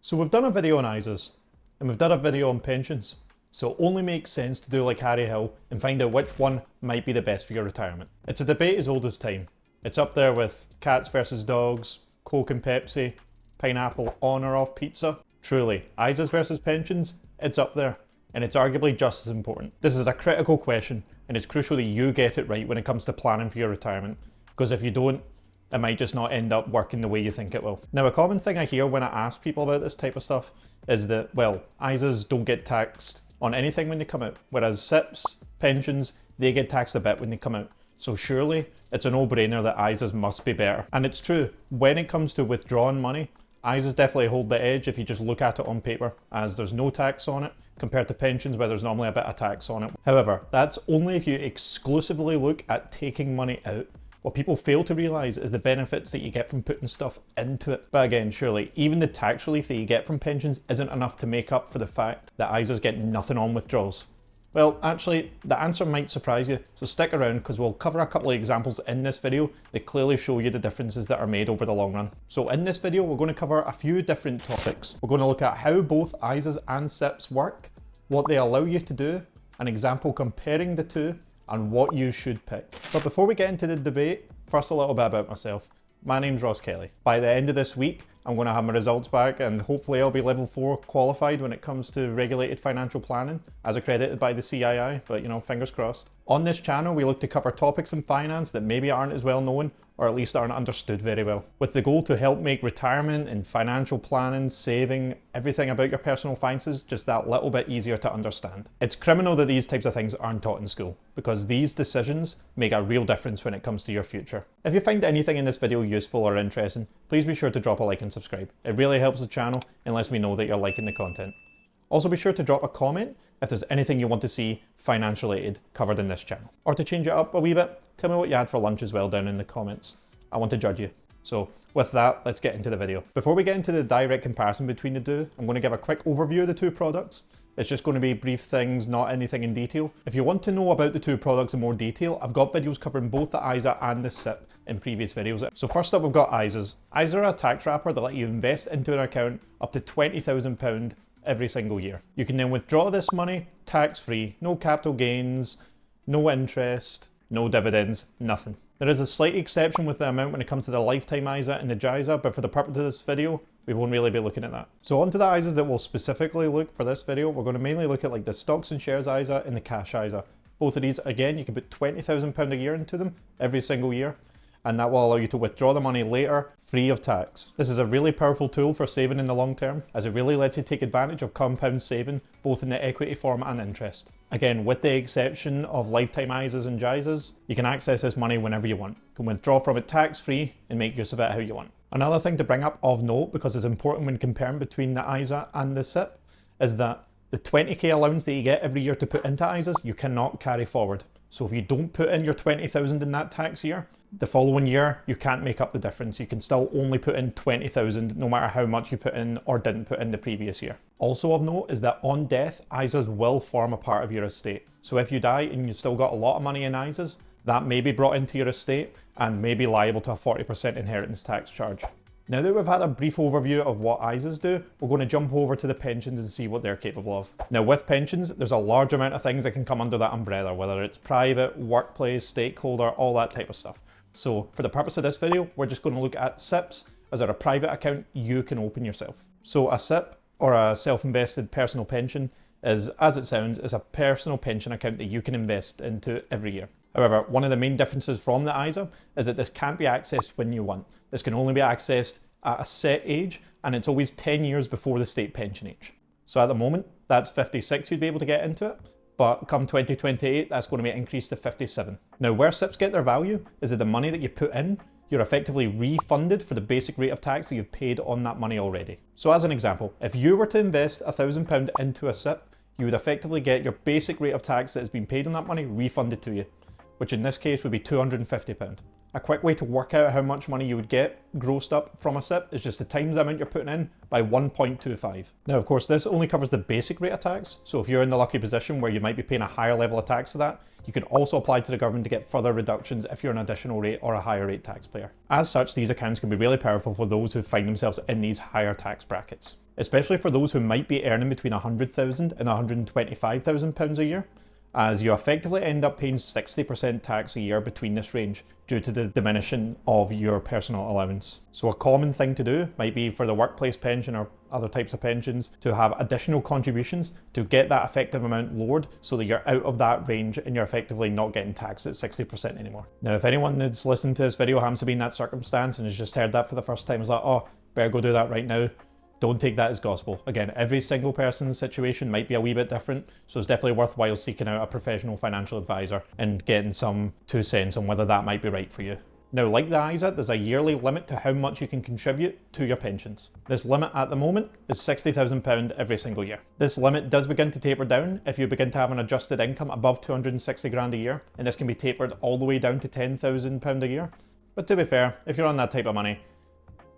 So we've done a video on ISAs, and we've done a video on pensions, so it only makes sense to do like Harry Hill and find out which one might be the best for your retirement. It's a debate as old as time. It's up there with cats versus dogs, Coke and Pepsi, pineapple on or off pizza. Truly, ISAs versus pensions, it's up there, and it's arguably just as important. This is a critical question, and it's crucial that you get it right when it comes to planning for your retirement, because if you don't, it might just not end up working the way you think it will. Now, a common thing I hear when I ask people about this type of stuff is that, well, ISAs don't get taxed on anything when they come out, whereas SIPs, pensions, they get taxed a bit when they come out. So surely it's a no-brainer that ISAs must be better. And it's true, when it comes to withdrawing money, ISAs definitely hold the edge if you just look at it on paper, as there's no tax on it compared to pensions where there's normally a bit of tax on it. However, that's only if you exclusively look at taking money out. What people fail to realise is the benefits that you get from putting stuff into it. But again, surely, even the tax relief that you get from pensions isn't enough to make up for the fact that ISAs get nothing on withdrawals. Well, actually, the answer might surprise you, so stick around because we'll cover a couple of examples in this video that clearly show you the differences that are made over the long run. So in this video, we're going to cover a few different topics. We're going to look at how both ISAs and SIPs work, what they allow you to do, an example comparing the two, and what you should pick. But before we get into the debate, first a little bit about myself. My name's Ross Kelly. By the end of this week, I'm going to have my results back and hopefully I'll be level 4 qualified when it comes to regulated financial planning, as accredited by the CII, but you know, fingers crossed. On this channel, we look to cover topics in finance that maybe aren't as well known, or at least aren't understood very well, with the goal to help make retirement and financial planning, saving, everything about your personal finances just that little bit easier to understand. It's criminal that these types of things aren't taught in school, because these decisions make a real difference when it comes to your future. If you find anything in this video useful or interesting, please be sure to drop a like and subscribe. It really helps the channel and lets me know that you're liking the content. Also be sure to drop a comment if there's anything you want to see finance related covered in this channel. Or to change it up a wee bit, tell me what you had for lunch as well down in the comments. I want to judge you. So with that, let's get into the video. Before we get into the direct comparison between the two, I'm going to give a quick overview of the two products. It's just going to be brief things, not anything in detail. If you want to know about the two products in more detail, I've got videos covering both the ISA and the SIP in previous videos. So first up, we've got ISAs. ISAs are a tax wrapper that let you invest into an account up to £20,000 every single year. You can then withdraw this money tax-free, no capital gains, no interest, no dividends, nothing. There is a slight exception with the amount when it comes to the lifetime ISA and the JISA, but for the purpose of this video, we won't really be looking at that. So onto the ISAs that we'll specifically look for this video, we're going to mainly look at like the stocks and shares ISA and the cash ISA. Both of these, again, you can put £20,000 a year into them every single year, and that will allow you to withdraw the money later free of tax. This is a really powerful tool for saving in the long term, as it really lets you take advantage of compound saving, both in the equity form and interest. Again, with the exception of lifetime ISAs and JISAs, you can access this money whenever you want. You can withdraw from it tax-free and make use of it how you want. Another thing to bring up of note, because it's important when comparing between the ISA and the SIP, is that the 20k allowance that you get every year to put into ISAs, you cannot carry forward. So if you don't put in your 20,000 in that tax year, the following year, you can't make up the difference. You can still only put in 20,000 no matter how much you put in or didn't put in the previous year. Also of note is that on death, ISAs will form a part of your estate. So if you die and you've still got a lot of money in ISAs, that may be brought into your estate and may be liable to a 40% inheritance tax charge. Now that we've had a brief overview of what ISAs do, we're going to jump over to the pensions and see what they're capable of. Now with pensions, there's a large amount of things that can come under that umbrella, whether it's private, workplace, stakeholder, all that type of stuff. So for the purpose of this video, we're just going to look at SIPs, as they're a private account you can open yourself. So a SIP, or a self-invested personal pension, is, as it sounds, is a personal pension account that you can invest into every year. However, one of the main differences from the ISA is that this can't be accessed when you want. This can only be accessed at a set age, and it's always 10 years before the state pension age. So at the moment, that's 56 you'd be able to get into it, but come 2028, that's going to be increased to 57. Now, where SIPs get their value is that the money that you put in, you're effectively refunded for the basic rate of tax that you've paid on that money already. So as an example, if you were to invest £1,000 into a SIP, you would effectively get your basic rate of tax that has been paid on that money refunded to you. which in this case would be £250. A quick way to work out how much money you would get grossed up from a SIPP is just to times the amount you're putting in by 1.25. Now, of course, this only covers the basic rate of tax, so if you're in the lucky position where you might be paying a higher level of tax to that, you can also apply to the government to get further reductions if you're an additional rate or a higher rate taxpayer. As such, these accounts can be really powerful for those who find themselves in these higher tax brackets, especially for those who might be earning between £100,000 and £125,000 a year, as you effectively end up paying 60% tax a year between this range due to the diminishing of your personal allowance. So a common thing to do might be for the workplace pension or other types of pensions to have additional contributions to get that effective amount lowered so that you're out of that range and you're effectively not getting taxed at 60% anymore. Now, if anyone that's listening to this video happens to be in that circumstance and has just heard that for the first time, is like, oh, better go do that right now, don't take that as gospel. Again, every single person's situation might be a wee bit different, so it's definitely worthwhile seeking out a professional financial advisor and getting some 2 cents on whether that might be right for you. Now, like the ISA, there's a yearly limit to how much you can contribute to your pensions. This limit at the moment is £60,000 every single year. This limit does begin to taper down if you begin to have an adjusted income above 260 grand a year, and this can be tapered all the way down to £10,000 a year. But to be fair, if you're on that type of money,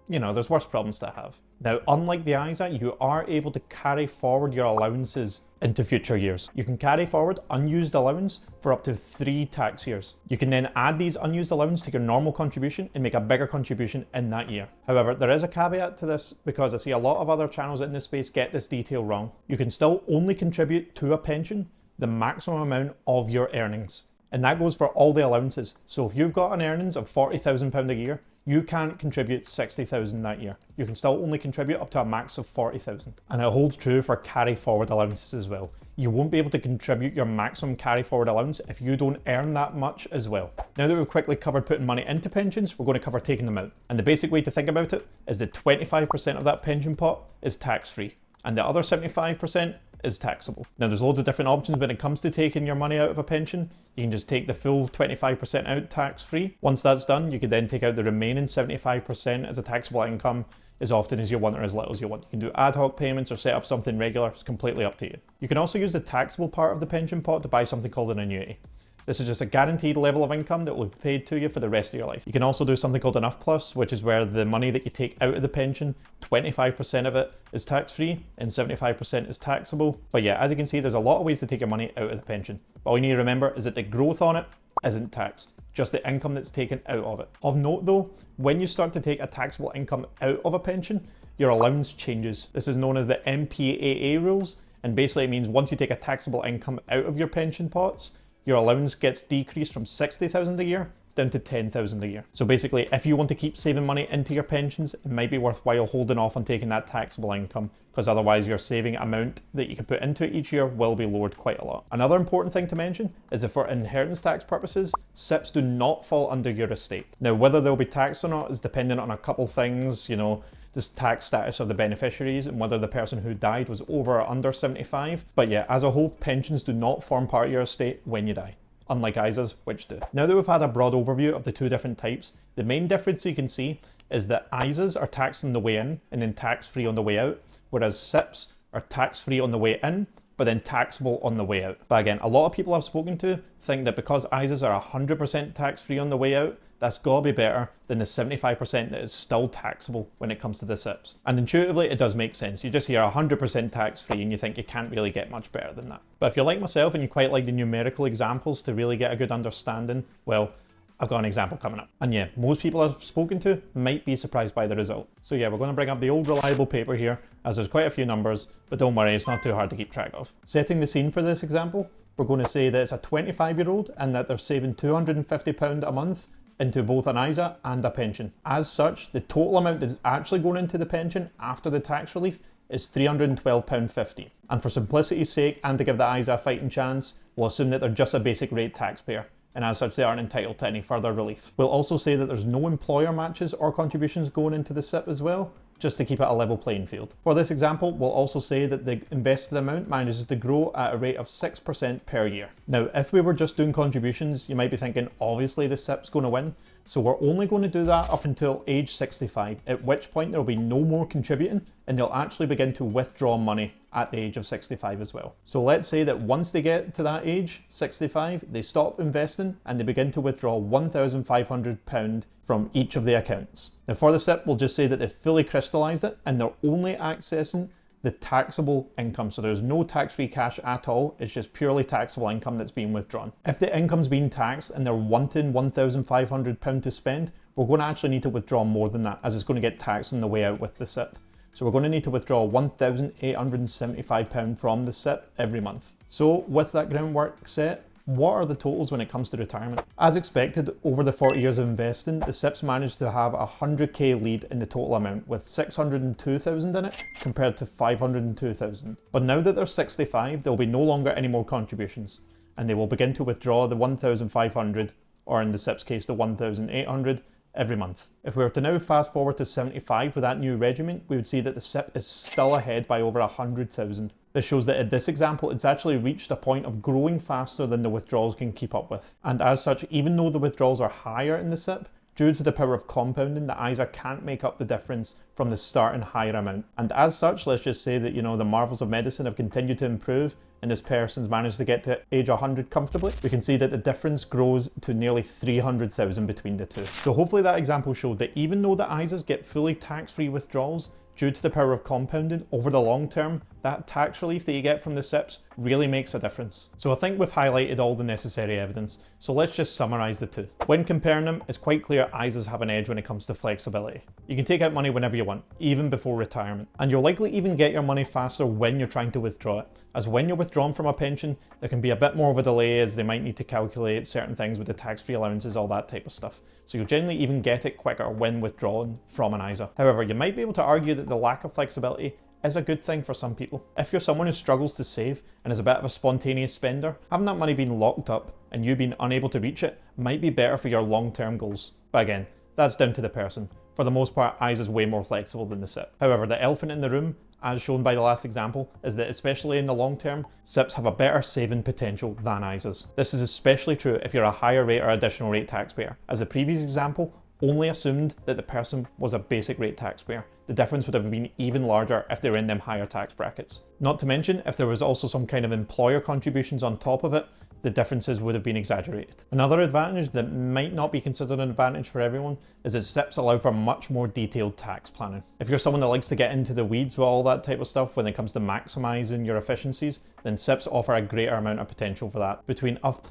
you know, there's worse problems to have. Now, unlike the ISA, you are able to carry forward your allowances into future years. You can carry forward unused allowance for up to 3 tax years. You can then add these unused allowance to your normal contribution and make a bigger contribution in that year. However, there is a caveat to this because I see a lot of other channels in this space get this detail wrong. You can still only contribute to a pension the maximum amount of your earnings. And that goes for all the allowances. So if you've got an earnings of £40,000 a year, you can't contribute £60,000 that year. You can still only contribute up to a max of £40,000. And it holds true for carry forward allowances as well. You won't be able to contribute your maximum carry forward allowance if you don't earn that much as well. Now that we've quickly covered putting money into pensions, we're going to cover taking them out. And the basic way to think about it is that 25% of that pension pot is tax-free, and the other 75% is taxable. Now, there's loads of different options when it comes to taking your money out of a pension. You can just take the full 25% out tax-free. Once that's done, you can then take out the remaining 75% as a taxable income as often as you want or as little as you want. You can do ad hoc payments or set up something regular. It's completely up to you. You can also use the taxable part of the pension pot to buy something called an annuity. This is just a guaranteed level of income that will be paid to you for the rest of your life. You can also do something called enough plus, which is where the money that you take out of the pension, 25% of it is tax-free and 75% is taxable. But yeah, as you can see, there's a lot of ways to take your money out of the pension. But all you need to remember is that the growth on it isn't taxed, just the income that's taken out of it. Of note though, when you start to take a taxable income out of a pension, your allowance changes. This is known as the MPAA rules, and basically it means once you take a taxable income out of your pension pots, your allowance gets decreased from £60,000 a year down to £10,000 a year. So basically, if you want to keep saving money into your pensions, it might be worthwhile holding off on taking that taxable income, because otherwise your saving amount that you can put into it each year will be lowered quite a lot. Another important thing to mention is that for inheritance tax purposes, SIPPs do not fall under your estate. Now, whether they'll be taxed or not is dependent on a couple things, you know, this tax status of the beneficiaries and whether the person who died was over or under 75. But yeah, as a whole, pensions do not form part of your estate when you die, unlike ISAs, which do. Now that we've had a broad overview of the two different types, the main difference you can see is that ISAs are taxed on the way in and then tax-free on the way out, whereas SIPPs are tax-free on the way in, but then taxable on the way out. But again, a lot of people I've spoken to think that because ISAs are 100% tax-free on the way out, that's gotta be better than the 75% that is still taxable when it comes to the SIPPs. And intuitively, it does make sense. You just hear 100% tax-free and you think you can't really get much better than that. But if you're like myself and you quite like the numerical examples to really get a good understanding, well, I've got an example coming up. And yeah, most people I've spoken to might be surprised by the result. So yeah, we're going to bring up the old reliable paper here, as there's quite a few numbers, but don't worry, it's not too hard to keep track of. Setting the scene for this example, we're going to say that it's a 25-year-old and that they're saving £250 a month into both an ISA and a pension. As such, the total amount that's actually going into the pension after the tax relief is £312.50. And for simplicity's sake, and to give the ISA a fighting chance, we'll assume that they're just a basic rate taxpayer, and as such they aren't entitled to any further relief. We'll also say that there's no employer matches or contributions going into the SIPP as well, just to keep it a level playing field. For this example, we'll also say that the invested amount manages to grow at a rate of 6% per year. Now, if we were just doing contributions, you might be thinking, obviously the SIPP's going to win, So we're only going to do that up until age 65, at which point there will be no more contributing and they'll actually begin to withdraw money at the age of 65 as well. So let's say that once they get to that age, 65, they stop investing and they begin to withdraw £1,500 from each of the accounts. Now for the SIP, we'll just say that they've fully crystallised it and they're only accessing the taxable income. So there's no tax-free cash at all. It's just purely taxable income that's being withdrawn. If the income's being taxed and they're wanting £1,500 to spend, we're going to actually need to withdraw more than that, as it's going to get taxed on the way out with the SIP. So we're going to need to withdraw £1,875 from the SIP every month. So with that groundwork set, what are the totals when it comes to retirement? As expected, over the 40 years of investing, the SIPs managed to have a 100k lead in the total amount, with 602,000 in it compared to 502,000. But now that they're 65, there will be no longer any more contributions, and they will begin to withdraw the 1,500, or in the SIP's case, the 1,800 every month. If we were to now fast forward to 75 with that new regimen, we would see that the SIP is still ahead by over 100,000. This shows that in this example, it's actually reached a point of growing faster than the withdrawals can keep up with. And as such, even though the withdrawals are higher in the SIP, due to the power of compounding, the ISA can't make up the difference from the starting higher amount. And as such, let's just say that, the marvels of medicine have continued to improve and this person's managed to get to age 100 comfortably. We can see that the difference grows to nearly 300,000 between the two. So hopefully that example showed that even though the ISAs get fully tax-free withdrawals, due to the power of compounding, over the long term, that tax relief that you get from the SIPs really makes a difference. So I think we've highlighted all the necessary evidence, so let's just summarise the two. When comparing them, it's quite clear ISAs have an edge when it comes to flexibility. You can take out money whenever you want, even before retirement, and you'll likely even get your money faster when you're trying to withdraw it, as when you're withdrawn from a pension, there can be a bit more of a delay as they might need to calculate certain things with the tax-free allowances, all that type of stuff. So you'll generally even get it quicker when withdrawn from an ISA. However, you might be able to argue that the lack of flexibility is a good thing for some people. If you're someone who struggles to save and is a bit of a spontaneous spender, having that money being locked up and you being unable to reach it might be better for your long-term goals. But again, that's down to the person. For the most part, ISA is way more flexible than the SIP. However, the elephant in the room, as shown by the last example, is that especially in the long term, SIPs have a better saving potential than ISAs. This is especially true if you're a higher rate or additional rate taxpayer. As the previous example only assumed that the person was a basic rate taxpayer. The difference would have been even larger if they were in them higher tax brackets. Not to mention, if there was also some kind of employer contributions on top of it, the differences would have been exaggerated. Another advantage that might not be considered an advantage for everyone is that SIPs allow for much more detailed tax planning. If you're someone that likes to get into the weeds with all that type of stuff when it comes to maximising your efficiencies, then SIPs offer a greater amount of potential for that. Between UF+,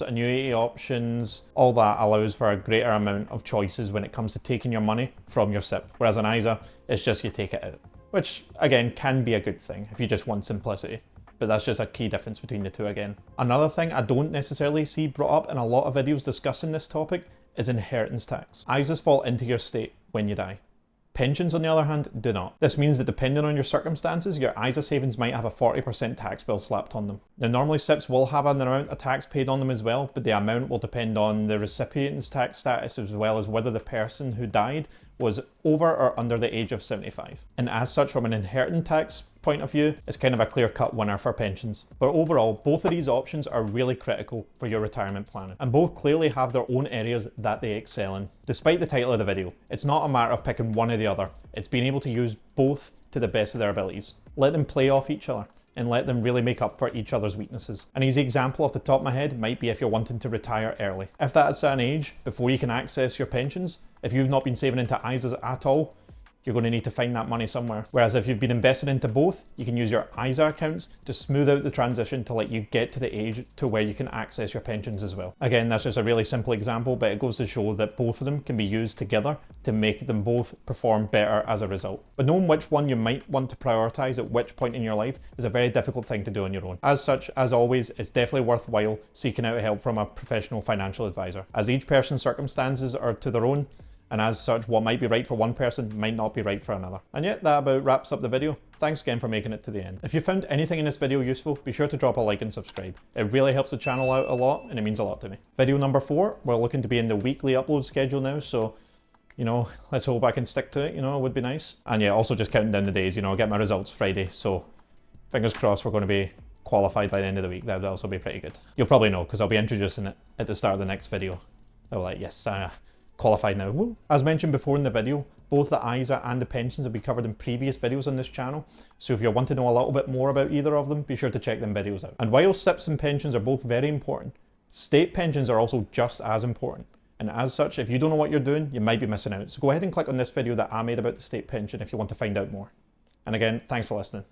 annuity options, all that allows for a greater amount of choices when it comes to taking your money from your SIP, whereas an ISA, it's just you take it out. Which, again, can be a good thing if you just want simplicity. But that's just a key difference between the two again. Another thing I don't necessarily see brought up in a lot of videos discussing this topic is inheritance tax. ISAs fall into your estate when you die. Pensions, on the other hand, do not. This means that depending on your circumstances, your ISA savings might have a 40% tax bill slapped on them. Now normally SIPs will have an amount of tax paid on them as well, but the amount will depend on the recipient's tax status as well as whether the person who died was over or under the age of 75. And as such, from an inheritance tax point of view, it's kind of a clear-cut winner for pensions. But overall, both of these options are really critical for your retirement planning, and both clearly have their own areas that they excel in. Despite the title of the video, it's not a matter of picking one or the other. It's being able to use both to the best of their abilities. Let them play off each other and let them really make up for each other's weaknesses. An easy example off the top of my head might be if you're wanting to retire early. If that's at an age before you can access your pensions, if you've not been saving into ISAs at all, you're going to need to find that money somewhere. Whereas if you've been invested into both, you can use your ISA accounts to smooth out the transition to let you get to the age to where you can access your pensions as well. Again, that's just a really simple example, but it goes to show that both of them can be used together to make them both perform better as a result. But knowing which one you might want to prioritize at which point in your life is a very difficult thing to do on your own. As such, as always, it's definitely worthwhile seeking out help from a professional financial advisor, as each person's circumstances are to their own. And as such, what might be right for one person might not be right for another. And yet, that about wraps up the video. Thanks again for making it to the end. If you found anything in this video useful, be sure to drop a like and subscribe. It really helps the channel out a lot, and it means a lot to me. Video number 4, we're looking to be in the weekly upload schedule now, so, let's hope I can stick to it, it would be nice. And yeah, also just counting down the days, I get my results Friday, so fingers crossed we're going to be qualified by the end of the week. That would also be pretty good. You'll probably know, because I'll be introducing it at the start of the next video. They're like, yes, qualified now. Woo. As mentioned before in the video, both the ISA and the pensions have been covered in previous videos on this channel, so if you want to know a little bit more about either of them, be sure to check them videos out. And while SIPs and pensions are both very important, state pensions are also just as important. And as such, if you don't know what you're doing, you might be missing out. So go ahead and click on this video that I made about the state pension if you want to find out more. And again, thanks for listening.